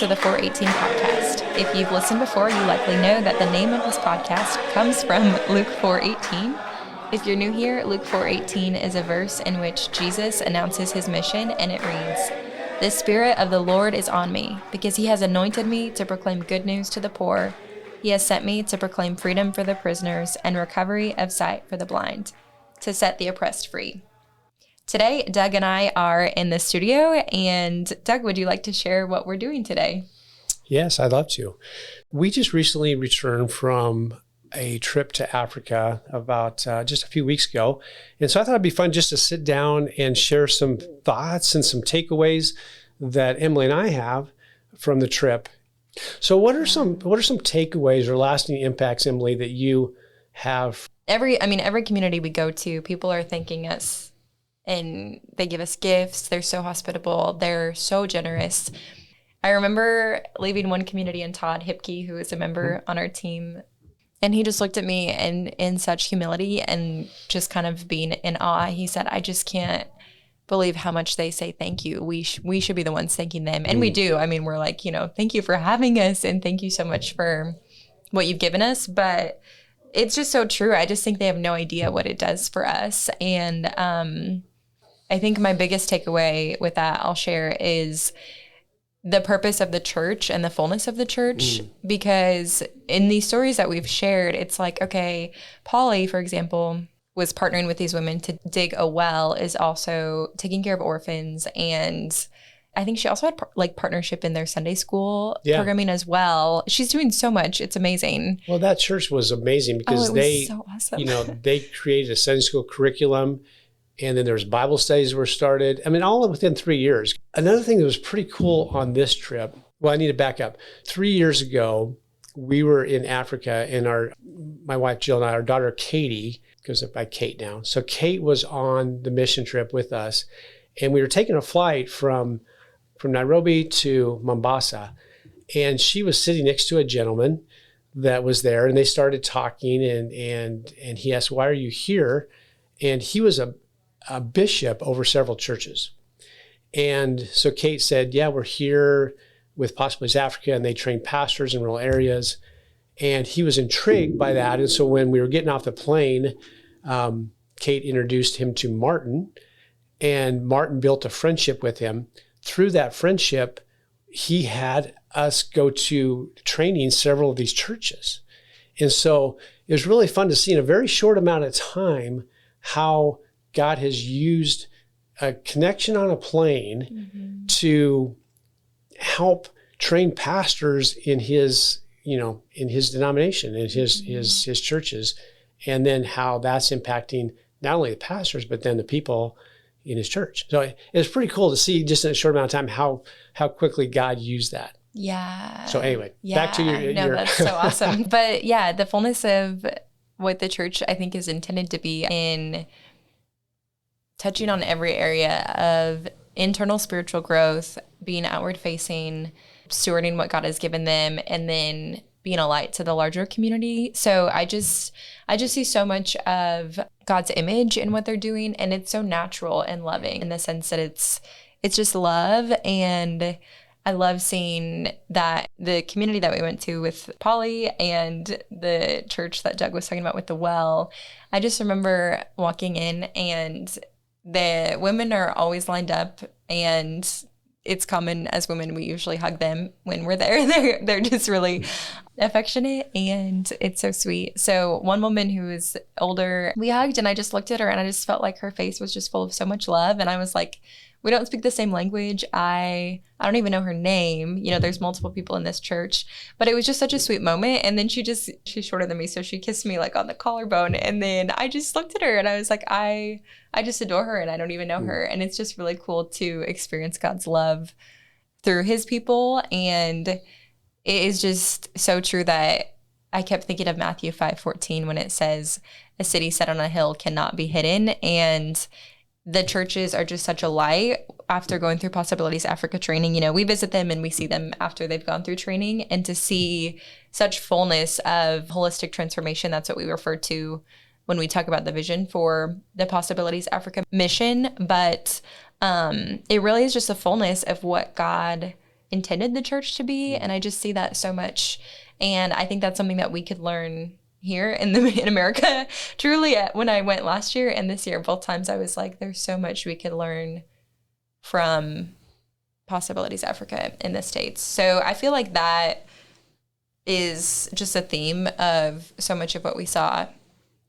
to the 418 podcast. If you've listened before, you likely know that the name of this podcast comes from Luke 4:18. If you're new here, Luke 4:18 is a verse in which Jesus announces his mission, and it reads, "The Spirit of the Lord is on me, because he has anointed me to proclaim good news to the poor. He has sent me to proclaim freedom for the prisoners and recovery of sight for the blind, to set the oppressed free." Today, Doug and I are in the studio, and Doug, would you like to share what we're doing today? Yes, I'd love to. We just recently returned from a trip to Africa about just a few weeks ago. And so I thought it'd be fun just to sit down and share some thoughts and some takeaways that Emily and I have from the trip. So what are some takeaways or lasting impacts, Emily, that you have? Every community we go to, people are thanking us and they give us gifts. They're so hospitable. They're so generous. I remember leaving one community, and Todd Hipke, who is a member on our team, and he just looked at me in such humility and just kind of being in awe. He said, "I just can't believe how much they say thank you. We should be the ones thanking them." And we do. I mean, we're like, thank you for having us and thank you so much for what you've given us. But it's just so true. I just think they have no idea what it does for us. And I think my biggest takeaway with that I'll share is the purpose of the church and the fullness of the church, because in these stories that we've shared, it's like, okay, Polly, for example, was partnering with these women to dig a well, is also taking care of orphans. And I think she also had partnership in their Sunday school programming as well. She's doing so much. It's amazing. Well, that church was amazing because it was so awesome. They created a Sunday school curriculum. And then there was Bible studies were started. I mean, all within 3 years. Another thing that was pretty cool on this trip, well, I need to back up. 3 years ago, we were in Africa, and my wife Jill and I, our daughter Katie, goes up by Kate now. So Kate was on the mission trip with us, and we were taking a flight from Nairobi to Mombasa, and she was sitting next to a gentleman that was there, and they started talking, and he asked, "Why are you here?" And he was a bishop over several churches. And so Kate said, "Yeah, we're here with Possibilities Africa, and they train pastors in rural areas." And he was intrigued by that. And so when we were getting off the plane, Kate introduced him to Martin, and Martin built a friendship with him. Through that friendship, he had us go to training several of these churches. And so it was really fun to see in a very short amount of time how God has used a connection on a plane to help train pastors in his denomination, in his churches, and then how that's impacting not only the pastors, but then the people in his church. So it's pretty cool to see just in a short amount of time how quickly God used that. Yeah. So anyway, back to your that's so awesome. But yeah, the fullness of what the church, I think, is intended to be in touching on every area of internal spiritual growth, being outward facing, stewarding what God has given them, and then being a light to the larger community. So I just see so much of God's image in what they're doing, and it's so natural and loving in the sense that it's just love. And I love seeing that the community that we went to with Polly and the church that Doug was talking about with the well, I just remember walking in, and the women are always lined up, and it's common as women, we usually hug them when we're there. They're just really affectionate, and it's so sweet. So one woman who was older, we hugged, and I just looked at her, and I just felt like her face was just full of so much love. And I was like, we don't speak the same language. I don't even know her name. There's multiple people in this church, but it was just such a sweet moment. And then she's shorter than me, so she kissed me on the collarbone. And then I just looked at her, and I was like, I just adore her, and I don't even know her. And it's just really cool to experience God's love through his people. And it is just so true that I kept thinking of Matthew 5:14 when it says, "A city set on a hill cannot be hidden." And the churches are just such a light after going through Possibilities Africa training. We visit them and we see them after they've gone through training, and to see such fullness of holistic transformation, that's what we refer to when we talk about the vision for the Possibilities Africa mission. But it really is just a fullness of what God intended the church to be. And I just see that so much. And I think that's something that we could learn here in America. Truly, when I went last year and this year, both times I was like, there's so much we could learn from Possibilities Africa in the States. So I feel like that is just a theme of so much of what we saw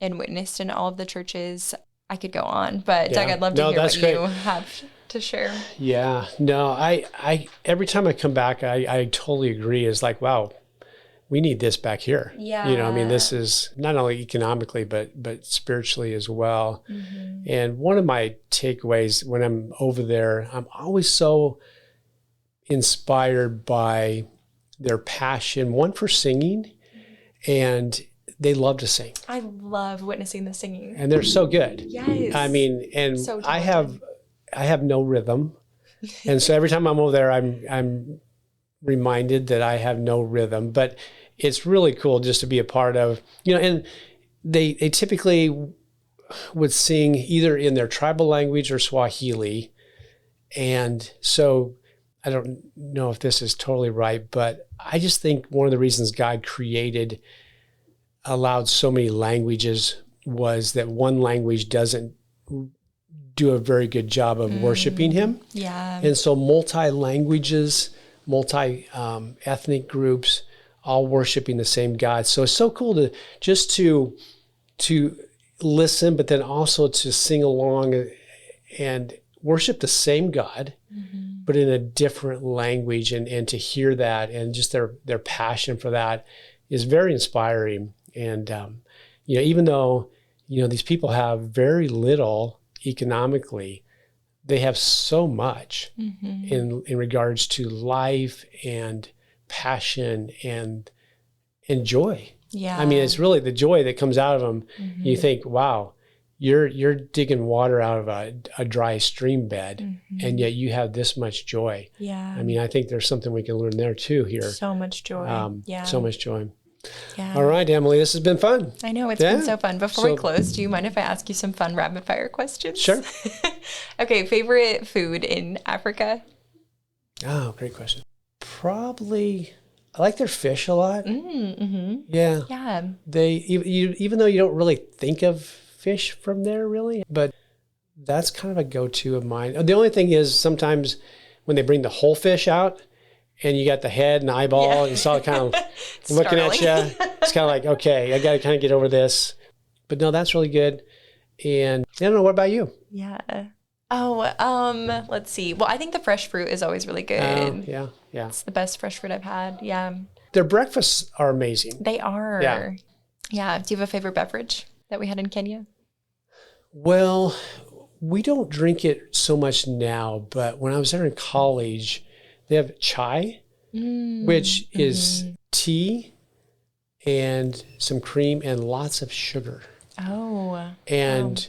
and witnessed in all of the churches. I could go on, but Doug, I'd love to hear what you have to share. Yeah, no, I every time I come back, I totally agree. It's like, wow, we need this back here. Yeah. You know, I mean, this is not only economically, but spiritually as well. Mm-hmm. And one of my takeaways when I'm over there, I'm always so inspired by their passion, one for singing, and they love to sing. I love witnessing the singing. And they're so good. Yes. I mean, and so I have no rhythm. And so every time I'm over there, I'm reminded that I have no rhythm, but it's really cool just to be a part of, you know, and they typically would sing either in their tribal language or Swahili. And so I don't know if this is totally right, but I just think one of the reasons God allowed so many languages was that one language doesn't do a very good job of worshiping him. Yeah. And so multi-languages, multi-ethnic groups, all worshiping the same God. So it's so cool to just to listen, but then also to sing along and worship the same God, but in a different language, and to hear that and just their passion for that is very inspiring. And, you know, even though, you know, these people have very little economically, they have so much in regards to life and passion and joy. Yeah. I mean, it's really the joy that comes out of them. You think, wow, you're digging water out of a dry stream bed, and yet you have this much joy. Yeah. I mean, I think there's something we can learn there too here. So much joy. So much joy. Yeah. All right, Emily, this has been fun. I know, it's been so fun. Before we close, do you mind if I ask you some fun rapid fire questions? Sure. Okay, favorite food in Africa? Oh, great question. Probably, I like their fish a lot. Yeah. Yeah. Even though you don't really think of fish from there really, but that's kind of a go-to of mine. The only thing is sometimes when they bring the whole fish out, and you got the head and the eyeball, and it's all kind of looking at you. It's kind of like, okay, I got to kind of get over this. But no, that's really good. And I don't know, what about you? Yeah. Oh, let's see. Well, I think the fresh fruit is always really good. Yeah. It's the best fresh fruit I've had. Yeah. Their breakfasts are amazing. They are. Yeah. Do you have a favorite beverage that we had in Kenya? Well, we don't drink it so much now, but when I was there in college, they have chai, which is tea and some cream and lots of sugar. Oh. And,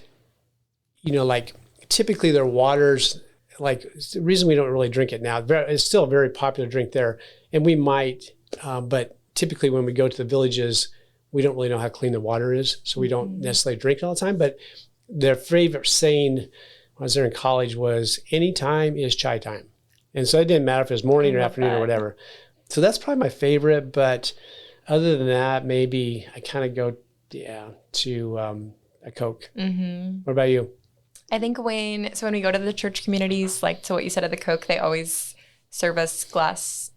you know, like typically their waters, like the reason we don't really drink it now, it's still a very popular drink there. And we might, but typically when we go to the villages, we don't really know how clean the water is. So we don't necessarily drink it all the time. But their favorite saying when I was there in college was, anytime is chai time. And so it didn't matter if it was morning or afternoon or whatever. So that's probably my favorite. But other than that, maybe I kind of go, to a Coke. What about you? I think when we go to the church communities, like to what you said of the Coke, they always serve us glass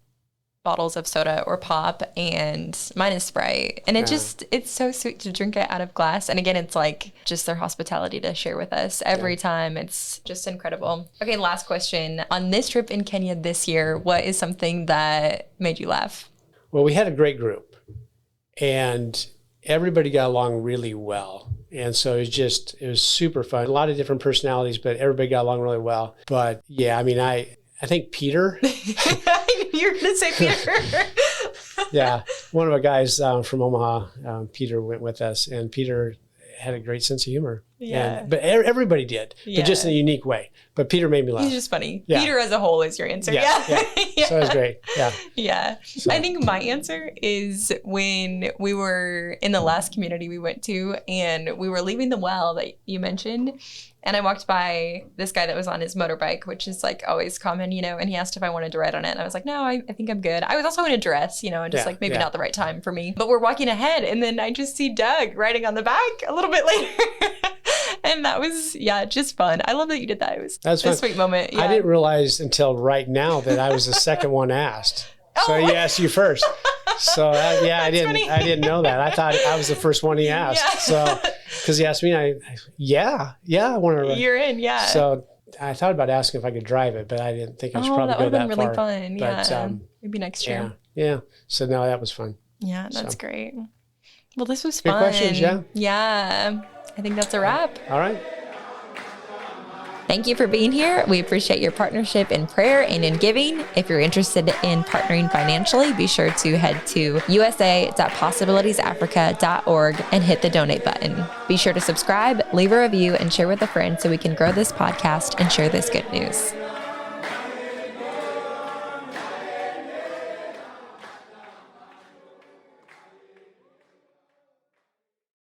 bottles of soda or pop, and mine is Sprite. And it's so sweet to drink it out of glass. And again, it's like just their hospitality to share with us every time. It's just incredible. Okay, last question. On this trip in Kenya this year, what is something that made you laugh? Well, we had a great group and everybody got along really well. And so it was super fun. A lot of different personalities, but everybody got along really well. But yeah, I mean, I think Peter. You're going to say Peter. Yeah. One of our guys from Omaha, Peter, went with us, and Peter had a great sense of humor. Yeah. But everybody did, but just in a unique way. But Peter made me laugh. He's just funny. Yeah. Peter as a whole is your answer. Yeah. Yeah. So it was great. Yeah. Yeah. So. I think my answer is when we were in the last community we went to and we were leaving the well that you mentioned. And I walked by this guy that was on his motorbike, which is like always common, you know, and he asked if I wanted to ride on it. And I was like, no, I think I'm good. I was also in a dress, you know, and just like maybe not the right time for me. But we're walking ahead and then I just see Doug riding on the back a little bit later. And that was, just fun. I love that you did that. It was a sweet moment. Yeah. I didn't realize until right now that I was the second one asked. So he asked you first. So I didn't know that. I thought I was the first one he asked. Yeah. So because he asked me, I want to. You're in, yeah. So I thought about asking if I could drive it, but I didn't think I should probably go that far. That would have been really fun. Yeah, maybe next year. Yeah. So no, that was fun. Yeah, that's great. Well, this was fun. Good questions, yeah. Yeah, I think that's a wrap. All right. Thank you for being here. We appreciate your partnership in prayer and in giving. If you're interested in partnering financially, be sure to head to usa.possibilitiesafrica.org and hit the donate button. Be sure to subscribe, leave a review, and share with a friend so we can grow this podcast and share this good news.